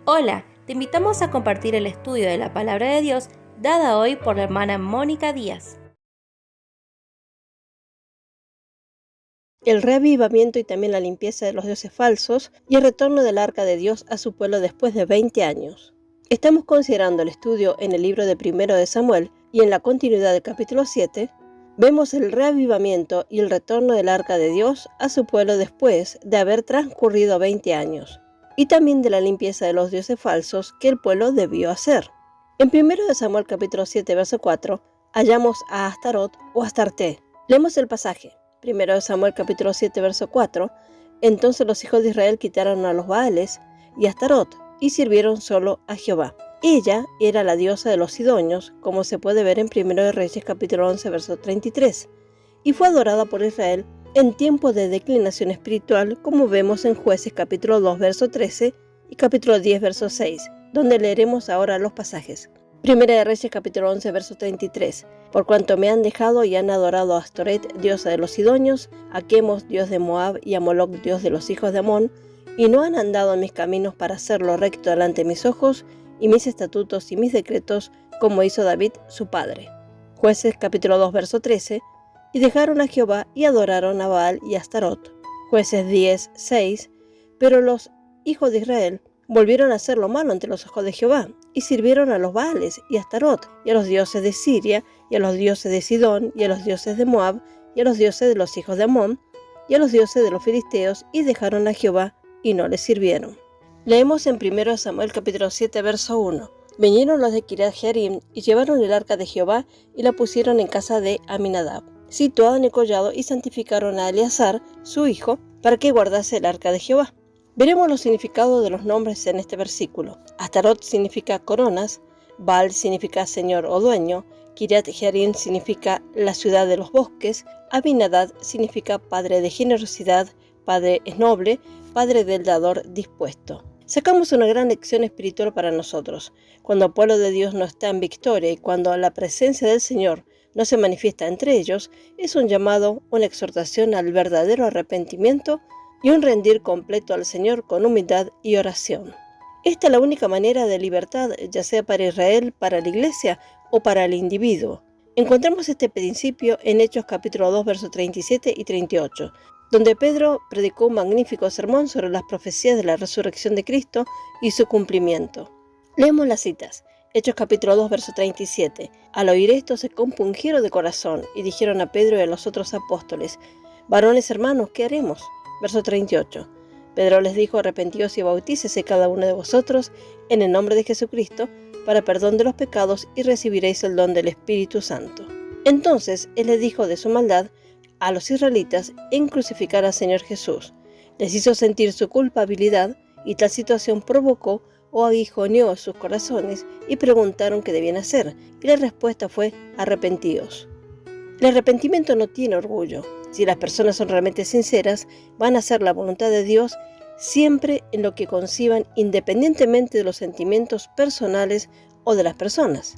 Hola, te invitamos a compartir el estudio de la Palabra de Dios dada hoy por la hermana Mónica Díaz. El reavivamiento y también la limpieza de los dioses falsos y el retorno del arca de Dios a su pueblo después de 20 años. Estamos considerando el estudio en el libro de 1 de Samuel y en la continuidad del capítulo 7, vemos el reavivamiento y el retorno del arca de Dios a su pueblo después de haber transcurrido 20 años, y también de la limpieza de los dioses falsos que el pueblo debió hacer. En 1 de Samuel capítulo 7, verso 4, hallamos a Astarot o Astarte. Leemos el pasaje. 1 de Samuel capítulo 7, verso 4. Entonces los hijos de Israel quitaron a los Baales y a Astarot y sirvieron solo a Jehová. Ella era la diosa de los sidonios, como se puede ver en 1 de Reyes capítulo 11, verso 33, y fue adorada por Israel en tiempos de declinación espiritual, como vemos en Jueces capítulo 2, verso 13 y capítulo 10, verso 6, donde leeremos ahora los pasajes. 1 de Reyes capítulo 11, verso 33. Por cuanto me han dejado y han adorado a Astoret, diosa de los sidonios, a Quemos, dios de Moab, y a Moloc, dios de los hijos de Amón, y no han andado en mis caminos para hacer lo recto delante de mis ojos, y mis estatutos y mis decretos, como hizo David su padre. Jueces capítulo 2, verso 13. Y dejaron a Jehová y adoraron a Baal y a Astarot. Jueces 10, 6. Pero los hijos de Israel volvieron a hacer lo malo ante los ojos de Jehová, y sirvieron a los Baales y a Astarot, y a los dioses de Siria, y a los dioses de Sidón, y a los dioses de Moab, y a los dioses de los hijos de Amón, y a los dioses de los filisteos, y dejaron a Jehová, y no le sirvieron. Leemos en 1 Samuel capítulo 7, verso 1. Vinieron los de Kiriat Jearim, y llevaron el arca de Jehová, y la pusieron en casa de Aminadab, situada en el collado, y santificaron a Eleazar, su hijo, para que guardase el arca de Jehová. Veremos los significados de los nombres en este versículo. Astarot significa coronas, Baal significa señor o dueño, Kiriat Jearim significa la ciudad de los bosques, Aminadab significa padre de generosidad, padre es noble, padre del dador dispuesto. Sacamos una gran lección espiritual para nosotros. Cuando el pueblo de Dios no está en victoria y cuando la presencia del Señor no se manifiesta entre ellos, es un llamado, una exhortación al verdadero arrepentimiento y un rendir completo al Señor con humildad y oración. Esta es la única manera de libertad, ya sea para Israel, para la iglesia o para el individuo. Encontramos este principio en Hechos capítulo 2, versos 37 y 38, donde Pedro predicó un magnífico sermón sobre las profecías de la resurrección de Cristo y su cumplimiento. Leemos las citas. Hechos capítulo 2, verso 37. Al oír esto se compungieron de corazón y dijeron a Pedro y a los otros apóstoles: varones hermanos, ¿qué haremos? Verso 38. Pedro les dijo: arrepentíos y bautícese cada uno de vosotros en el nombre de Jesucristo para perdón de los pecados y recibiréis el don del Espíritu Santo. Entonces él les dijo de su maldad a los israelitas en crucificar al Señor Jesús. Les hizo sentir su culpabilidad y tal situación provocó o aguijoneó sus corazones y preguntaron qué debían hacer, y la respuesta fue: arrepentíos. El arrepentimiento no tiene orgullo. Si las personas son realmente sinceras, van a hacer la voluntad de Dios siempre en lo que conciban, independientemente de los sentimientos personales o de las personas.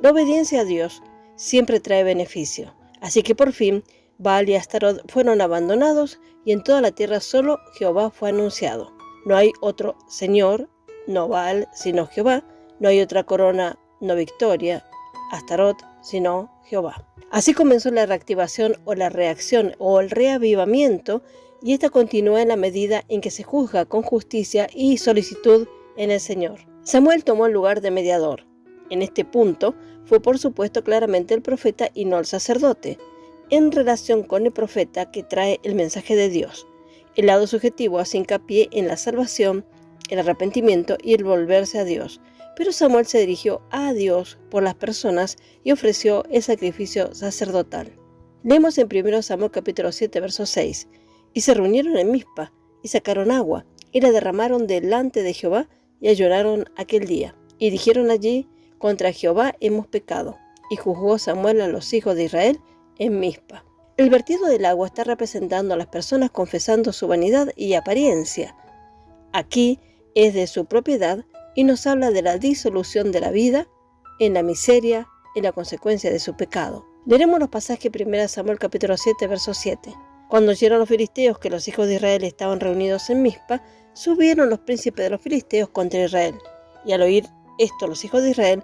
La obediencia a Dios siempre trae beneficio, así que por fin Baal y Astarot fueron abandonados y en toda la tierra solo Jehová fue anunciado. No hay otro Señor, no Baal, sino Jehová. No hay otra corona, no victoria, Astarot, sino Jehová. Así comenzó la reactivación o la reacción o el reavivamiento, y esta continúa en la medida en que se juzga con justicia y solicitud en el Señor. Samuel tomó el lugar de mediador. En este punto fue por supuesto claramente el profeta y no el sacerdote, en relación con el profeta que trae el mensaje de Dios. El lado subjetivo hace hincapié en la salvación, el arrepentimiento y el volverse a Dios, pero Samuel se dirigió a Dios por las personas y ofreció el sacrificio sacerdotal. Leemos en 1 Samuel capítulo 7, verso 6. Y se reunieron en Mizpa, y sacaron agua, y la derramaron delante de Jehová, y ayunaron aquel día. Y dijeron allí: contra Jehová hemos pecado. Y juzgó Samuel a los hijos de Israel en Mizpa. El vertido del agua está representando a las personas confesando su vanidad y apariencia. Aquí es de su propiedad y nos habla de la disolución de la vida en la miseria, en la consecuencia de su pecado. Leeremos los pasajes 1 Samuel capítulo 7, verso 7. Cuando oyeron los filisteos que los hijos de Israel estaban reunidos en Mizpa, subieron los príncipes de los filisteos contra Israel. Y al oír esto los hijos de Israel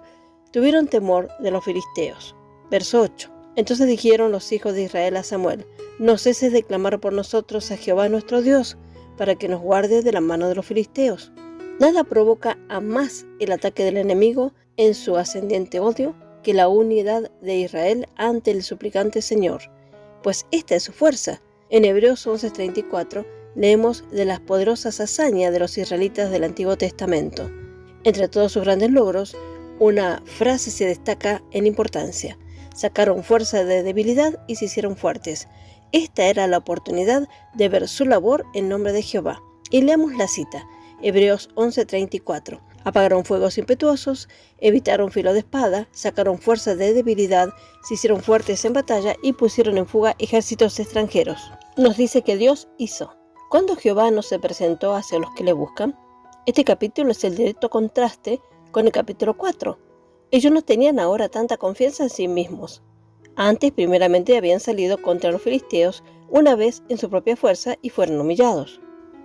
tuvieron temor de los filisteos. Verso 8. Entonces dijeron los hijos de Israel a Samuel: no ceses de clamar por nosotros a Jehová nuestro Dios, para que nos guarde de la mano de los filisteos. Nada provoca a más el ataque del enemigo en su ascendiente odio que la unidad de Israel ante el suplicante Señor, pues esta es su fuerza. En Hebreos 11:34 leemos de las poderosas hazañas de los israelitas del Antiguo Testamento. Entre todos sus grandes logros, una frase se destaca en importancia: sacaron fuerza de debilidad y se hicieron fuertes. Esta era la oportunidad de ver su labor en nombre de Jehová. Y leamos la cita, Hebreos 11:34. Apagaron fuegos impetuosos, evitaron filo de espada, sacaron fuerza de debilidad, se hicieron fuertes en batalla y pusieron en fuga ejércitos extranjeros. Nos dice que Dios hizo. ¿Cuándo Jehová no se presentó hacia los que le buscan? Este capítulo es el directo contraste con el capítulo 4. Ellos no tenían ahora tanta confianza en sí mismos. Antes, primeramente, habían salido contra los filisteos una vez en su propia fuerza y fueron humillados.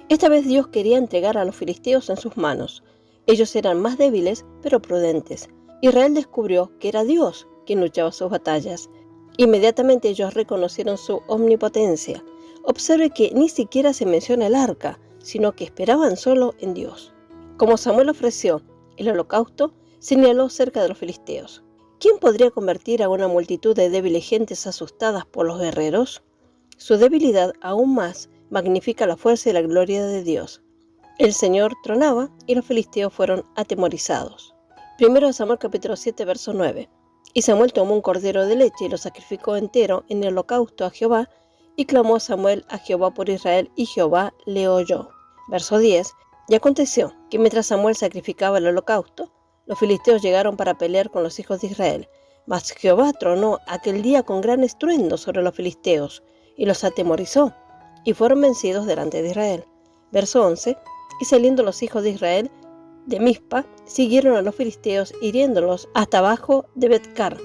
Esta vez Dios quería entregar a los filisteos en sus manos. Ellos eran más débiles, pero prudentes. Israel descubrió que era Dios quien luchaba sus batallas. Inmediatamente ellos reconocieron su omnipotencia. Observe que ni siquiera se menciona el arca, sino que esperaban solo en Dios. Como Samuel ofreció el holocausto, señaló cerca de los filisteos. ¿Quién podría convertir a una multitud de débiles gentes asustadas por los guerreros? Su debilidad aún más magnifica la fuerza y la gloria de Dios. El Señor tronaba y los filisteos fueron atemorizados. 1 Samuel capítulo 7, verso 9. Y Samuel tomó un cordero de leche y lo sacrificó entero en el holocausto a Jehová, y clamó Samuel a Jehová por Israel, y Jehová le oyó. Verso 10. Y aconteció que mientras Samuel sacrificaba el holocausto, los filisteos llegaron para pelear con los hijos de Israel. Mas Jehová tronó aquel día con gran estruendo sobre los filisteos, y los atemorizó, y fueron vencidos delante de Israel. Verso 11. Y saliendo los hijos de Israel de Mizpa, siguieron a los filisteos, hiriéndolos hasta abajo de Bet-car.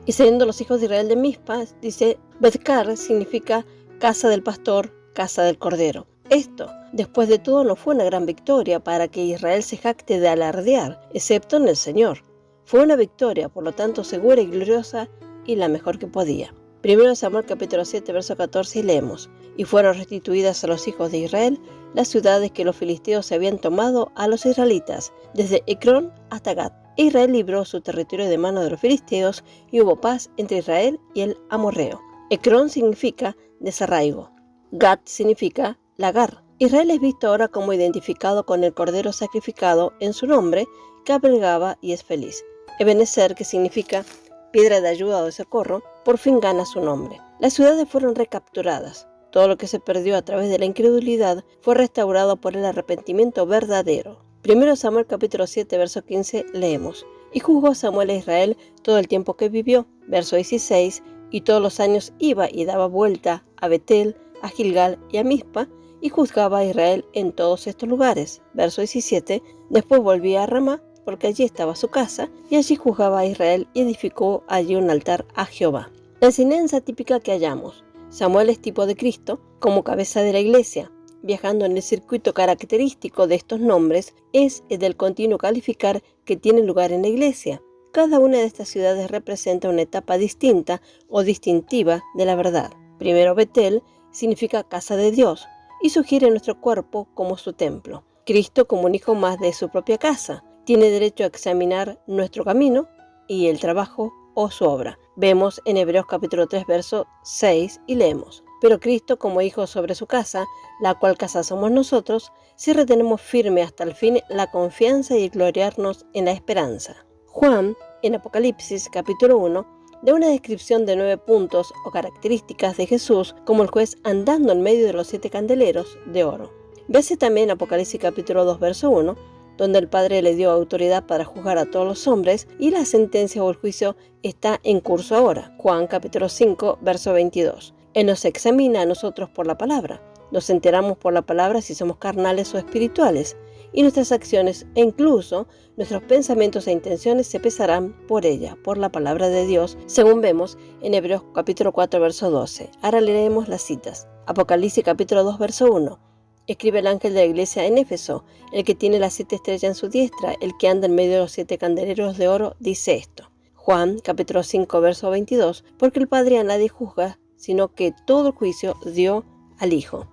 Y saliendo los hijos de Israel de Mizpa, dice, Bet-car significa casa del pastor, casa del cordero. Esto, después de todo, no fue una gran victoria para que Israel se jacte de alardear, excepto en el Señor. Fue una victoria, por lo tanto, segura y gloriosa, y la mejor que podía. 1 Samuel capítulo 7, verso 14, y leemos: y fueron restituidas a los hijos de Israel las ciudades que los filisteos se habían tomado a los israelitas, desde Ecrón hasta Gat. E Israel libró su territorio de mano de los filisteos, y hubo paz entre Israel y el amorreo. Ecrón significa desarraigo. Gat significa lagar. Israel es visto ahora como identificado con el cordero sacrificado en su nombre, que abrigaba y es feliz. Ebenezer, que significa piedra de ayuda o de socorro, por fin gana su nombre. Las ciudades fueron recapturadas. Todo lo que se perdió a través de la incredulidad fue restaurado por el arrepentimiento verdadero. 1 Samuel capítulo 7, verso 15 leemos: y juzgó Samuel a Israel todo el tiempo que vivió. Verso 16, y todos los años iba y daba vuelta a Betel, a Gilgal y a Mizpa, y juzgaba a Israel en todos estos lugares. Verso 17, después volvía a Ramá, porque allí estaba su casa, y allí juzgaba a Israel y edificó allí un altar a Jehová. La enseñanza típica que hallamos: Samuel es tipo de Cristo como cabeza de la iglesia. Viajando en el circuito característico de estos nombres es el del continuo calificar que tiene lugar en la iglesia. Cada una de estas ciudades representa una etapa distinta o distintiva de la verdad. Primero, Betel significa casa de Dios y sugiere nuestro cuerpo como su templo. Cristo, como un hijo más de su propia casa, tiene derecho a examinar nuestro camino y el trabajo o su obra. Vemos en Hebreos capítulo 3, verso 6 y leemos: pero Cristo, como hijo sobre su casa, la cual casa somos nosotros, si retenemos firme hasta el fin la confianza y gloriarnos en la esperanza. Juan, en Apocalipsis capítulo 1, da una descripción de 9 puntos o características de Jesús como el juez andando en medio de los 7 candeleros de oro. Véase también Apocalipsis capítulo 2, verso 1, donde el Padre le dio autoridad para juzgar a todos los hombres, y la sentencia o el juicio está en curso ahora. Juan capítulo 5, verso 22. Él nos examina a nosotros por la palabra. Nos enteramos por la palabra si somos carnales o espirituales, y nuestras acciones e incluso nuestros pensamientos e intenciones se pesarán por ella, por la palabra de Dios, según vemos en Hebreos capítulo 4, verso 12. Ahora leeremos las citas. Apocalipsis capítulo 2, verso 1. Escribe el ángel de la iglesia en Éfeso, el que tiene las 7 estrellas en su diestra, el que anda en medio de los 7 candeleros de oro, dice esto. Juan capítulo 5, verso 22. Porque el Padre a nadie juzga, sino que todo el juicio dio al Hijo.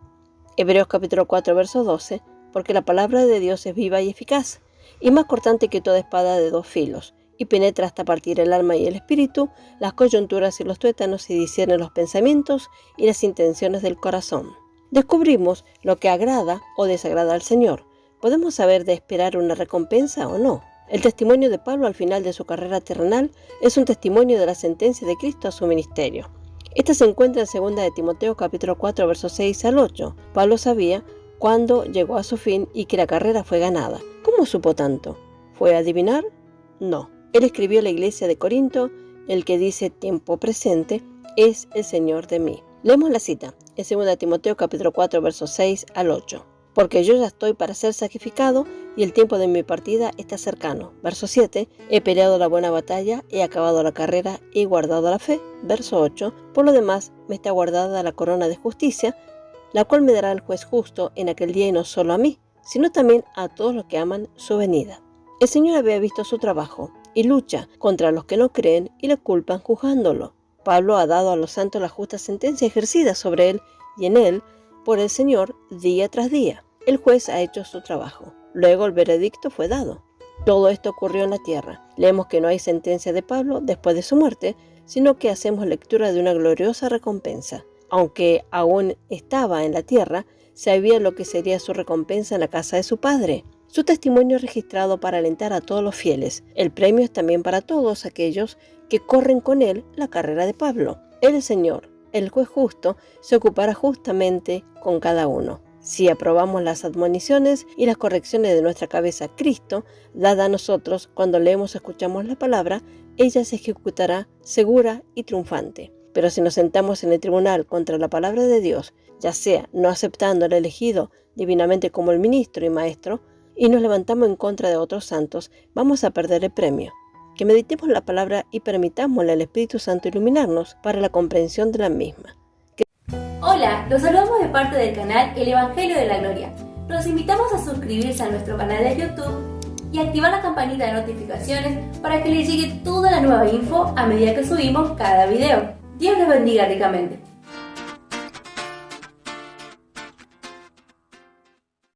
Hebreos capítulo 4, verso 12. Porque la palabra de Dios es viva y eficaz, y más cortante que toda espada de 2 filos, y penetra hasta partir el alma y el espíritu, las coyunturas y los tuétanos, y discierne los pensamientos y las intenciones del corazón. Descubrimos lo que agrada o desagrada al Señor. ¿Podemos saber de esperar una recompensa o no? El testimonio de Pablo al final de su carrera terrenal es un testimonio de la sentencia de Cristo a su ministerio. Esta se encuentra en 2 de Timoteo capítulo 4, versos 6 al 8. Pablo sabía cuándo llegó a su fin y que la carrera fue ganada. ¿Cómo supo tanto? ¿Fue a adivinar? No. Él escribió a la iglesia de Corinto, el que dice tiempo presente, es el Señor de mí. Leemos la cita, en 2 Timoteo capítulo 4, versos 6 al 8. Porque yo ya estoy para ser sacrificado y el tiempo de mi partida está cercano. Verso 7. He peleado la buena batalla, he acabado la carrera y guardado la fe. Verso 8. Por lo demás, me está guardada la corona de justicia, la cual me dará el juez justo en aquel día, y no solo a mí, sino también a todos los que aman su venida. El Señor había visto su trabajo y lucha contra los que no creen y le culpan juzgándolo. Pablo ha dado a los santos la justa sentencia ejercida sobre él y en él por el Señor día tras día. El juez ha hecho su trabajo. Luego el veredicto fue dado. Todo esto ocurrió en la tierra. Leemos que no hay sentencia de Pablo después de su muerte, sino que hacemos lectura de una gloriosa recompensa. Aunque aún estaba en la tierra, sabía lo que sería su recompensa en la casa de su padre. Su testimonio es registrado para alentar a todos los fieles. El premio es también para todos aquellos que corren con él la carrera de Pablo. El Señor, el juez justo, se ocupará justamente con cada uno. Si aprobamos las admoniciones y las correcciones de nuestra cabeza Cristo, dada a nosotros cuando leemos o escuchamos la palabra, ella se ejecutará segura y triunfante. Pero si nos sentamos en el tribunal contra la palabra de Dios, ya sea no aceptando al elegido divinamente como el ministro y maestro, y nos levantamos en contra de otros santos, vamos a perder el premio. Que meditemos la palabra y permitámosle al Espíritu Santo iluminarnos para la comprensión de la misma. Hola, los saludamos de parte del canal El Evangelio de la Gloria. Los invitamos a suscribirse a nuestro canal de YouTube y activar la campanita de notificaciones para que les llegue toda la nueva info a medida que subimos cada video. Dios les bendiga ricamente.